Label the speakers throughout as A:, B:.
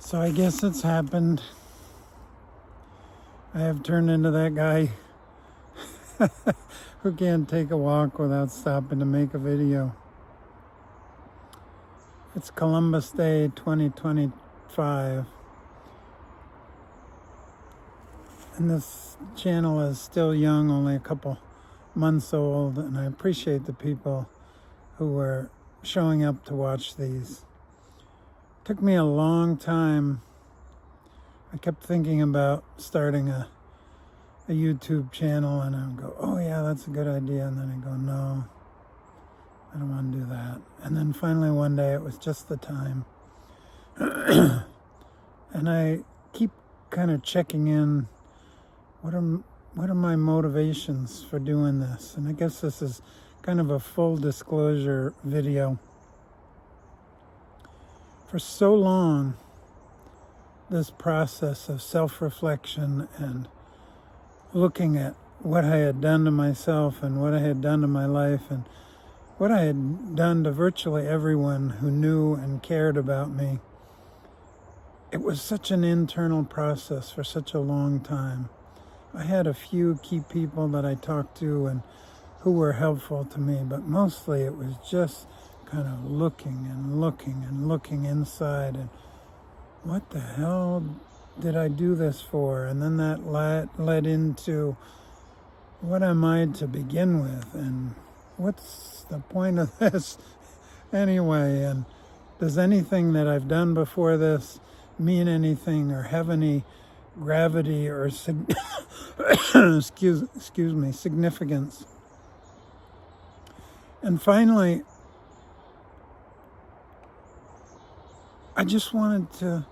A: So I guess it's happened. I have turned into that guy who can't take a walk without stopping to make a video. It's Columbus Day 2025. And this channel is still young, only a couple months old, and I appreciate the people who are showing up to watch these. It took me a long time. I kept thinking about starting a YouTube channel, and I would go, oh yeah, that's a good idea, and then I go, no, I don't want to do that. And then finally one day it was just the time. And I keep kind of checking in, what are my motivations for doing this? And I guess this is kind of a full disclosure video. For so long, this process of self-reflection and looking at what I had done to myself and what I had done to my life and what I had done to virtually everyone who knew and cared about me, it was such an internal process for such a long time. I had a few key people that I talked to and who were helpful to me, but mostly it was just kind of looking and looking and looking inside and what the hell did I do this for? And then that led into, what am I to begin with? And what's the point of this anyway? And does anything that I've done before this mean anything or have any gravity or excuse me, significance? And finally, I just wanted to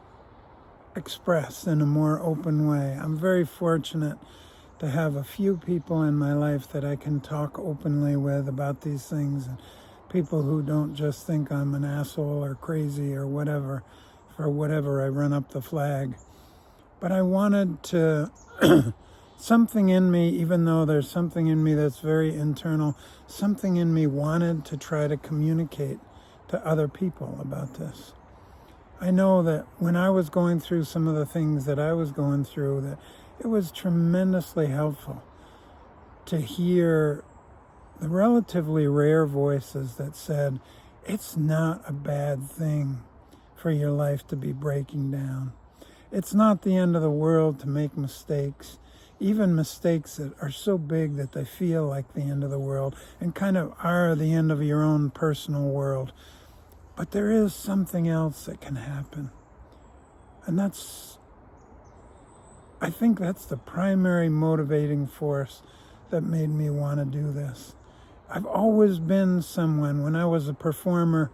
A: express in a more open way. I'm very fortunate to have a few people in my life that I can talk openly with about these things, and people who don't just think I'm an asshole or crazy or whatever for whatever I run up the flag. But I wanted to, something in me, even though there's something in me that's very internal, something in me wanted to try to communicate to other people about this. I know that when I was going through some of the things that I was going through, that it was tremendously helpful to hear the relatively rare voices that said, it's not a bad thing for your life to be breaking down. It's not the end of the world to make mistakes, even mistakes that are so big that they feel like the end of the world and kind of are the end of your own personal world. But there is something else that can happen. And I think that's the primary motivating force that made me want to do this. I've always been someone, when I was a performer,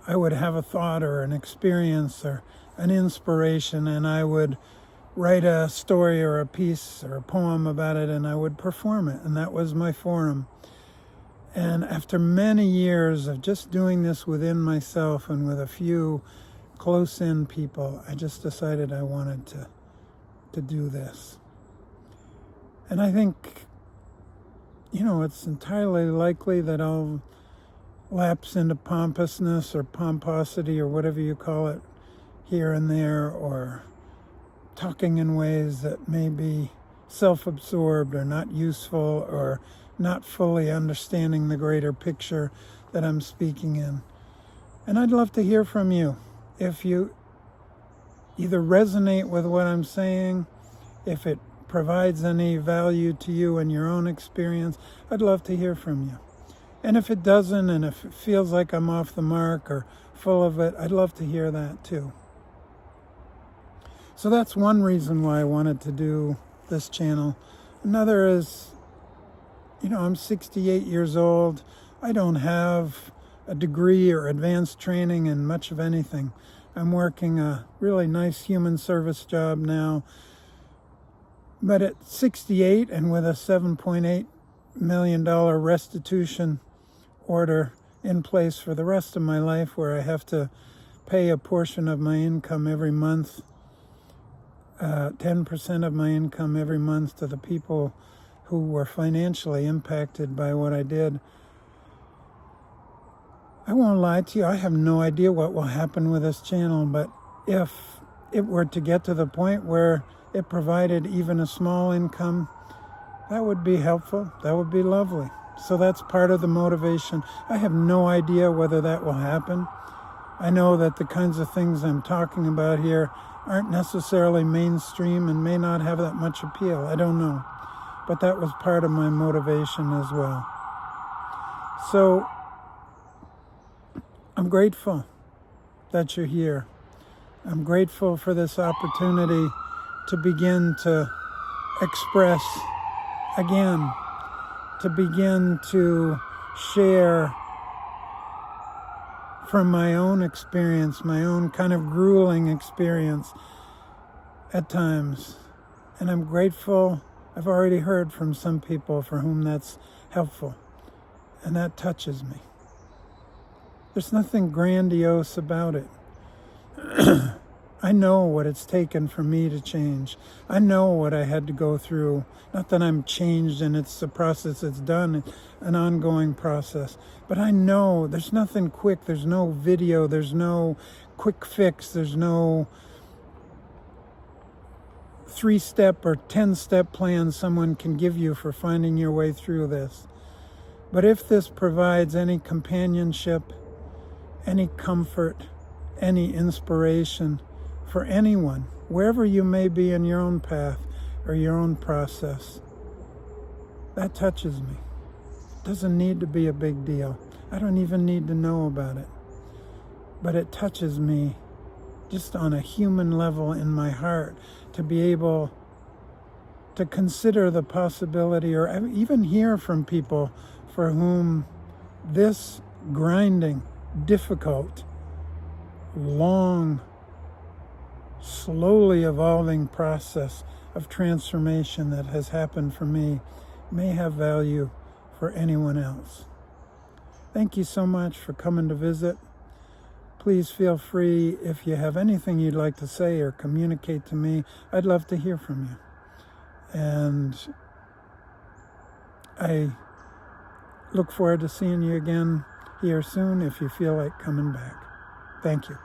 A: I would have a thought or an experience or an inspiration, and I would write a story or a piece or a poem about it, and I would perform it, and that was my forum. And after many years of just doing this within myself and with a few close-in people, I just decided I wanted to do this. And I think, it's entirely likely that I'll lapse into pompousness or pomposity or whatever you call it here and there, or talking in ways that may be self-absorbed or not useful or not fully understanding the greater picture that I'm speaking in. And I'd love to hear from you. If you either resonate with what I'm saying, if it provides any value to you in your own experience, I'd love to hear from you. And if it doesn't, and if it feels like I'm off the mark or full of it, I'd love to hear that too. So that's one reason why I wanted to do this channel. Another is, I'm 68 years old. I don't have a degree or advanced training in much of anything. I'm working a really nice human service job now. But at 68 and with a $7.8 million restitution order in place for the rest of my life, where I have to pay a portion of my income every month, 10% of my income every month to the people who were financially impacted by what I did. I won't lie to you, I have no idea what will happen with this channel, but if it were to get to the point where it provided even a small income, that would be helpful. That would be lovely. So that's part of the motivation. I have no idea whether that will happen. I know that the kinds of things I'm talking about here aren't necessarily mainstream and may not have that much appeal. I don't know. But that was part of my motivation as well. So I'm grateful that you're here. I'm grateful for this opportunity to begin to express again, to begin to share from my own experience, my own kind of grueling experience at times. And I'm grateful. I've already heard from some people for whom that's helpful, and that touches me. There's nothing grandiose about it. I know what it's taken for me to change. I know what I had to go through. Not that I'm changed and it's a process that's done, an ongoing process. But I know there's nothing quick. There's no video. There's no quick fix. There's no 3-step or 10-step plan someone can give you for finding your way through this. But if this provides any companionship, any comfort, any inspiration for anyone, wherever you may be in your own path or your own process, that touches me. It doesn't need to be a big deal. I don't even need to know about it. But it touches me just on a human level in my heart to be able to consider the possibility or even hear from people for whom this grinding, difficult, long, slowly evolving process of transformation that has happened for me may have value for anyone else. Thank you so much for coming to visit. Please feel free, if you have anything you'd like to say or communicate to me, I'd love to hear from you. And I look forward to seeing you again here soon if you feel like coming back. Thank you.